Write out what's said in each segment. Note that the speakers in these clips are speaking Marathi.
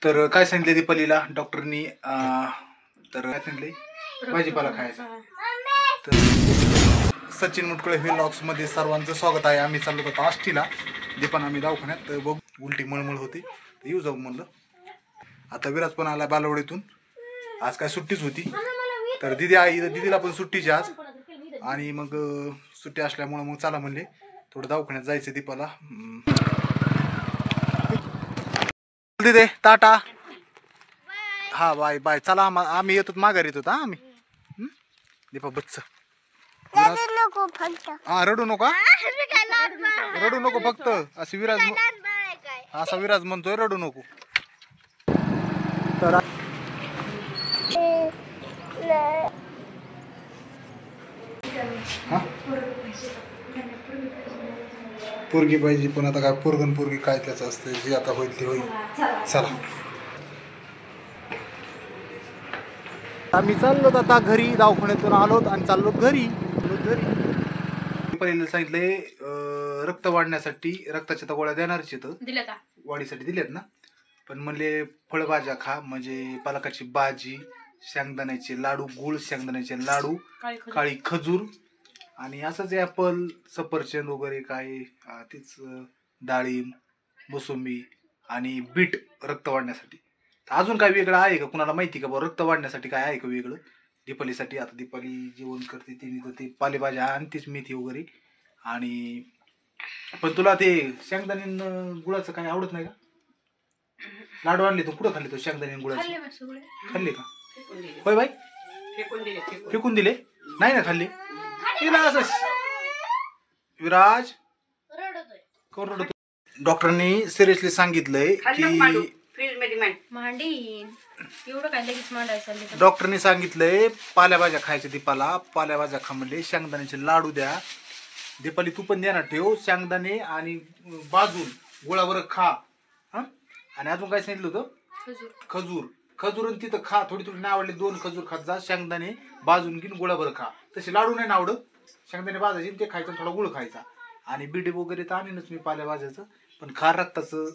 तर काय सांगितले दीपालीला डॉक्टरनी तर काय सांगितले भाजीपाला खायचा. तर सचिन मुटकुळे व्लॉग्समध्ये सर्वांचं स्वागत आहे. आम्ही चाललो होतो आष्टीला, दीपान आम्ही दवाखान्यात बघ उलटी मळमळ होती तर येऊ जाऊ म्हणलं. आता विराज पण आला बालवडीतून, आज काय सुट्टीच होती तर दिदीला पण सुट्टीची आज, आणि मग सुट्टी असल्यामुळं मग चला म्हणले थोडं दवाखान्यात जायचं दीपाला. दे टाटा, हा बाय बाय, चला आम्ही येतो माघार येतो आम्ही. दीपा बच्च हा रडू नका, रडू नको फक्त, असे विराज असा विराज म्हणतोय रडू नको. तर पोरगी पाहिजे, पण आता काय पोरगन पोरगी काय त्याचं असतं, जे आता होईल ते होईल. चला आम्ही चाललो आता घरी, दवाखान्यातून आलो आणि चाललो घरी. पहिल्यांदा सांगितलंय रक्त वाढण्यासाठी रक्ताच्या गोळ्या देणारच येतं, वाढीसाठी दिल्यात ना, पण म्हणले फळभाज्या खा, म्हणजे पालकाची भाजी, शेंगदाण्याचे लाडू, गुळ शेंगदाण्याचे लाडू, काळी खजूर, आणि असंच ॲपल, सफरचंद वगैरे काय तीच डाळिंब, मोसंबी आणि बीट रक्त वाढण्यासाठी. अजून काय वेगळं आहे का कुणाला माहिती का बाबा रक्त वाढण्यासाठी काय आहे का वेगळं दीपालीसाठी? आता दीपाली जेवण करते तिने तर ते पालेभाज्या आणतीच, मेथी वगैरे. आणि पण तुला ते शेंगदाणे गुळाचं काय आवडत नाही का? लाडू आणले तू कुठं खाल्ले तो शेंगदाणे गुळाचे? खाल्ले का? होय बाई, फेकून दिले नाही ना खाल्ले? विराज कोण रडतो? डॉक्टरनी सिरियसली सांगितलंय की डॉक्टरनी सांगितलंय पालेभाज्या खायच्या दीपाला, पालेभाज्या खा म्हणले, शेंगदाण्याचे लाडू द्या. दीपाली तू पण द्या ना, ठेव शेंगदाणे आणि भाजून गुळावर खा. आणि अजून काय सांगितलं होतं? खजूर. खजूर तिथं खा, थोडी थोडी नाही आवडली 2 खजूर खात जा, शेंगदाणे भाजून घेऊन गुळावर खा. तसे लाडू नाही आवडत, शेंगदाणे भाजायचे ते खायचं, थोडा गुळ खायचा. आणि बीडी वगैरे तर आणीनच मी पालेभाज्याचं, पण खार रक्ताचं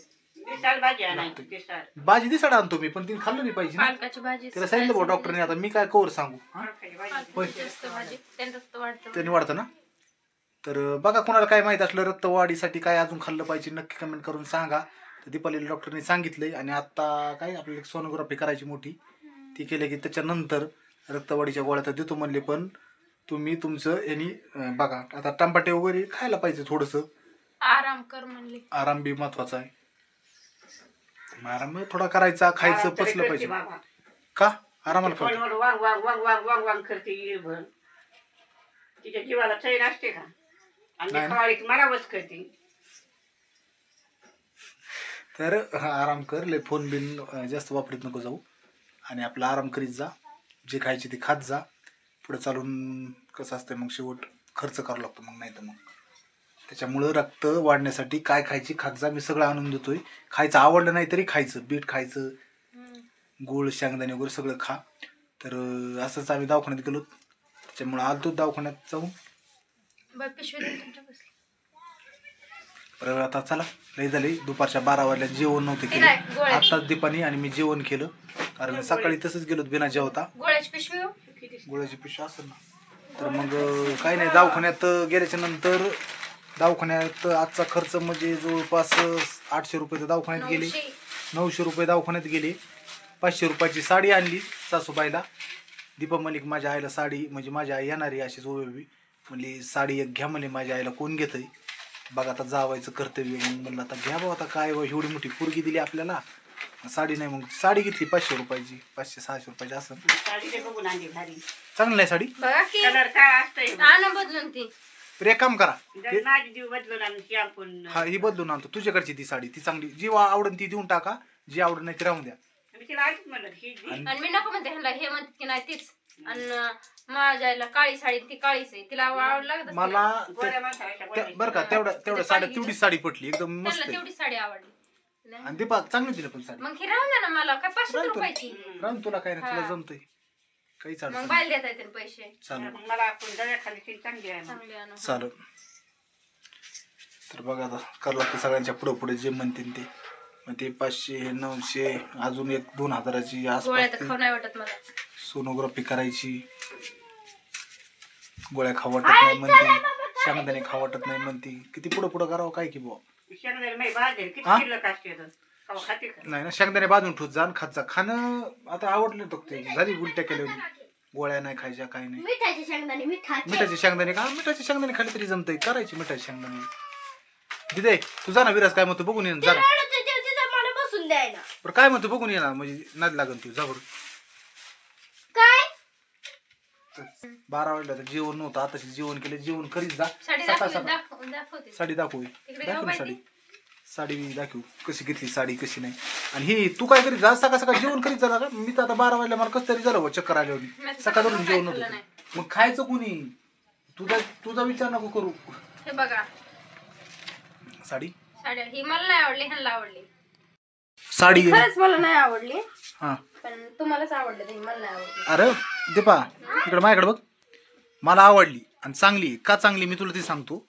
भाजी दिसाड आणतो मी, पण तिने खाल्लं नाही पाहिजे ना, त्याला सांगितलं बघ डॉक्टरने. आता मी काय कवर सांगू, त्याने वाढतं ना. तर बघा कोणाला काय माहित असलं रक्त वाढीसाठी काय अजून खाल्लं पाहिजे नक्की कमेंट करून सांगा. तर दीपालीला डॉक्टरने सांगितलंय, आणि आता काय आपल्याला सोनोग्राफी करायची मोठी, ती केली की त्याच्यानंतर रक्तवाढीच्या गोळ्या तर देतो म्हणले. पण तुम्ही तुमचं यांनी बघा, आता टमाटे वगैरे खायला पाहिजे, थोडंसं आराम कर म्हणले. आराम बी महत्वाचा आहे, आराम थोडा करायचा, खायचं पचलं पाहिजे का आरामाला तिच्या जीवाला चैन असते का? आणि मरावच करते. तर आराम कर, लय फोन बिन जास्त वापरीत नको जाऊ, आणि आपला आराम करीत जा, जे खायचे ते खात जा. पुढे चालून कसं असतं मग शेवट खर्च करावा लागतो मग, नाही तर मग त्याच्यामुळं रक्त वाढण्यासाठी काय खायची खात जा, मी सगळं आणून देतोय. खायचं आवडलं नाही तरी खायचं, बीट खायचं, गुळ शेंगदाणे वगैरे सगळं खा. तर असंच आम्ही दवाखान्यात गेलो, त्याच्यामुळे आलतो दवाखान्यात जाऊन. बरं आता चला, लई झाली, दुपारच्या 12 वाजल्या, जेवण नव्हते केले, आत्ताच दीपानी आणि मी जेवण केलं, कारण सकाळी तसंच गेलो बिना जेवता. गोळ्याची पिशवी असेल ना. तर मग काही नाही, दवाखान्यात गेल्याच्या नंतर दवाखान्यात आजचा खर्च म्हणजे जवळपास 800 रुपये तर दवाखान्यात गेले, 900 रुपये दवाखान्यात गेले. 500 रुपयाची साडी आणली सासूबाईला. दीपा मलिक माझ्या आईला साडी, म्हणजे माझी आई येणारी अशीच ओळवी म्हणली, साडी एक घ्या म्हणले, माझ्या आईला कोण घेतंय बघा, आता जावायचं कर्तव्य. मग म्हणलं आता घ्या बाबा, आता काय एवढी मोठी पोरगी दिली आपल्याला साडी, नाही मग साडी घेतली 500 रुपयाची, 500-600 रुपयाची असं. चांगली नाही साडी, एक काम करा, हा ही बदलून आणतो, तुझ्याकडची ती साडी ती चांगली, जी आवडून ती देऊन टाका, जी आवडून नाही ती राहून द्या. मी नको म्हणते हे म्हणते की नाही तीच, आणि माझ्या काळी साडी ती काळीच आहे, तिला आवड लागत मला बरं का, तेवढ्या साडी तेवढी साडी पटली, एकदम मस्त, तेवढी साडी आवडली. आणि दीपा चांगली दिली पण साडी, मग ही राहून द्या ना, मला काय 500 रुपयाची राहून, तुला काय नाही, तुला जमतंय काही चालत, मग बाहेर देता येतील पैसे. चालेल. तर बघा आता करावं लागतं सगळ्यांच्या पुढे पुढे जे म्हणतील ते, ते 500 900 अजून 1-2 हजाराची गोळ्या तर आसपास खाऊ नाही वाटत मला. सोनोग्राफी करायची. गोळ्या खाऊ वाटत नाही म्हणते, शेंगदाणे खाऊ वाटत नाही म्हणते. किती पुढं पुढं करावं काय की बुवा. शेंगदाणे नाही भाजले, किती हा? शिल्लक असते तर. खाऊ खाते का? नाही ना, शेंगदाणे बाजून ठेवत जा आणि खात जा. खाणं आता आवडलं तो ते झाली उलट्या केल्या. गोळ्या नाही खायच्या काही नाही. मिठाचे शेंगदाणे मिठाचे शेंगदाणे का, मिठाचे शेंगदाणे खाली तरी जमतंय. करायची मिठाचे शेंगदाणे. दिदे तू जा ना, विराज काय म्हणतो बघून ये ना जरा. मला बसून द्यायला बरं काय म्हणतो बघून ये ना, म्हणजे नाद लागन तू जा बरं. काय 12 वाजला तर जेवण नव्हतं, आता जेवण केलं. जेवण करीत जा. साडी सकाळ दाखव- सकाळ दाखव- दाखवते. साडी दाखव. तिकडे दाखव ना जाऊ साडी. साडी दाखव कशी घेतली साडी कशी नाही. आणि ही तू काय करीत जा, सकाळ सकाळ जेवण करीत जा का. मी तर आता 12 वाजला मला कसं तरी झालं चक्कर आले होती. सकाळ धरून जेवण नव्हतं. मग खायचं कुणी. तुझा विचार नको करू. हे बघा साडी साड्या ही मला नाही आवडली, ह्यांना आवडली. साडी खरंच मला नाही आवडली, हा. पण तुम्हालाच आवडली ती, मला नाही आवडली. अरे दीपा इकडे माझ्याकडे बघ. मला आवडली आणि चांगली का चांगली मी तुला ती सांगतो.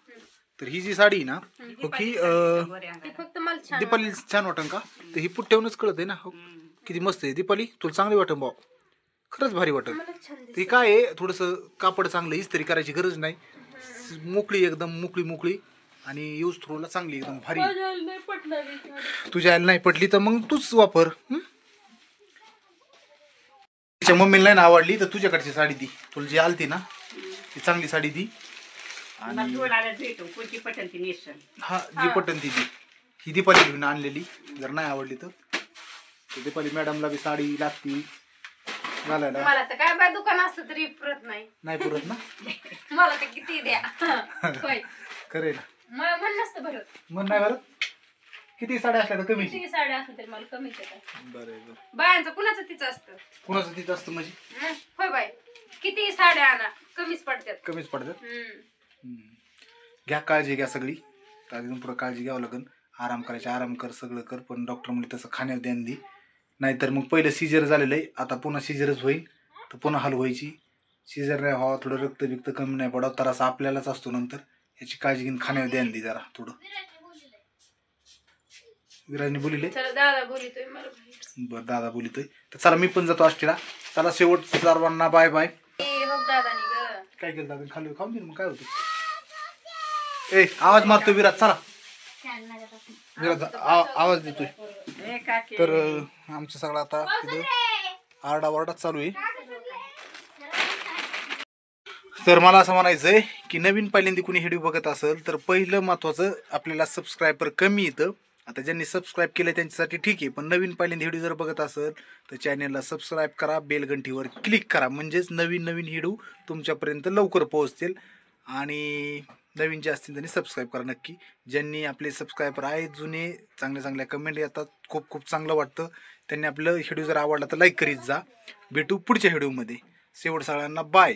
तर ही जी साडी आहे ना हो की ती फक्त मला छान दीपाली छान वाटन का. तर ही पुट्ट्यावरूनच कळत आहे ना. हो किती मस्त आहे दीपाली, तुला चांगली वाटन भाऊ. खरंच भारी वाटन. मला छान दिसली. ते काय आहे थोडंसं कापड चांगलं इस्त्री करायची गरज नाही. मोकळी एकदम मोकळी आणि यूज थ्रोला चांगली एकदम भारी. नाही पटलं ही साडी. तुझ्या आईला नाही पटली तर मग तूच वापर. तिच्या मम्मीला नाही ना आवडली तर तुझ्याकडची साडी दी. तुला जी आलती ना ती चांगली साडी दी. मला दोन आल्यात भेटू कोणती पटन ती नेसन. हा जी पटन ती दी. ही दीपाली घेऊन आणलेली. जर नाही आवडली तर दीपाली मॅडमला बी साडी लागती घालायला. मला तर काय बाय दुकान असलं तरी पुरत नाही पुरत ना. मला तर किती द्या. होय करेल मन नसतं भरत. मन नाही बरं. किती साड्या असल्या तर कमी. किती साड्या असल्या तरी मला कमीच येतात. बरं बायांचं कुणाचं तिचं असतं. कुणाचं तिथं असतं म्हणजे होय बाय किती साड्या आणा कमीच पडतात. कमीच पडतात. घ्या काळजी घ्या सगळी. तर अजून पुढं काळजी घ्यावं लागेल. आराम करायचे आराम कर सगळं कर. पण डॉक्टर म्हणजे तसं खाण्यावर ध्यान दे. नाहीतर मग पहिलं सिजर झालेलं आहे आता पुन्हा सिजरच होईल तर पुन्हा हाल व्हायची. सिजर नाही व्हावं थोडं रक्त बिक्त कमी नाही पडावं तर असं आपल्यालाच असतो नंतर. याची काळजी घेऊन खाण्यावर ध्यान दे जरा थोडं. विराजने बोलिले दादा बोलितोय मला. बरं दादा बोलितोय तर चला मी पण जातो आष्टीला. चला शेवट सर्वांना बाय बाय. दादानी ग काय केलं दादा खाली खाऊन दे मग काय होतं. ए आवाज मारतोय विराज चला. विराज आवाज देतोय. तर आमचं सगळं आता तिथं आरडाओरडा चालू आहे. तर मला असं म्हणायचंय की नवीन पहिल्यांदा कुणी व्हिडिओ बघत असेल तर पहिलं महत्वाचं आपल्याला सबस्क्रायबर कमी येतं. आता ज्यांनी सबस्क्राईब केलं त्यांच्यासाठी ठीक आहे. पण नवीन पहिल्यांदा व्हिडिओ जर बघत असेल तर चॅनलला सबस्क्राईब करा. बेल घंटीवर क्लिक करा म्हणजेच नवीन व्हिडिओ तुमच्यापर्यंत लवकर पोहोचतील. आणि नवीन जे असतील त्यांनी सबस्क्राईब करा नक्की. ज्यांनी आपले सबस्क्रायबर आहेत जुने चांगल्या कमेंट येतात खूप चांगलं वाटतं. त्यांनी आपलं व्हिडिओ जर आवडला तर लाईक करीत जा. भेटू पुढच्या व्हिडिओमध्ये. शेवट सगळ्यांना बाय.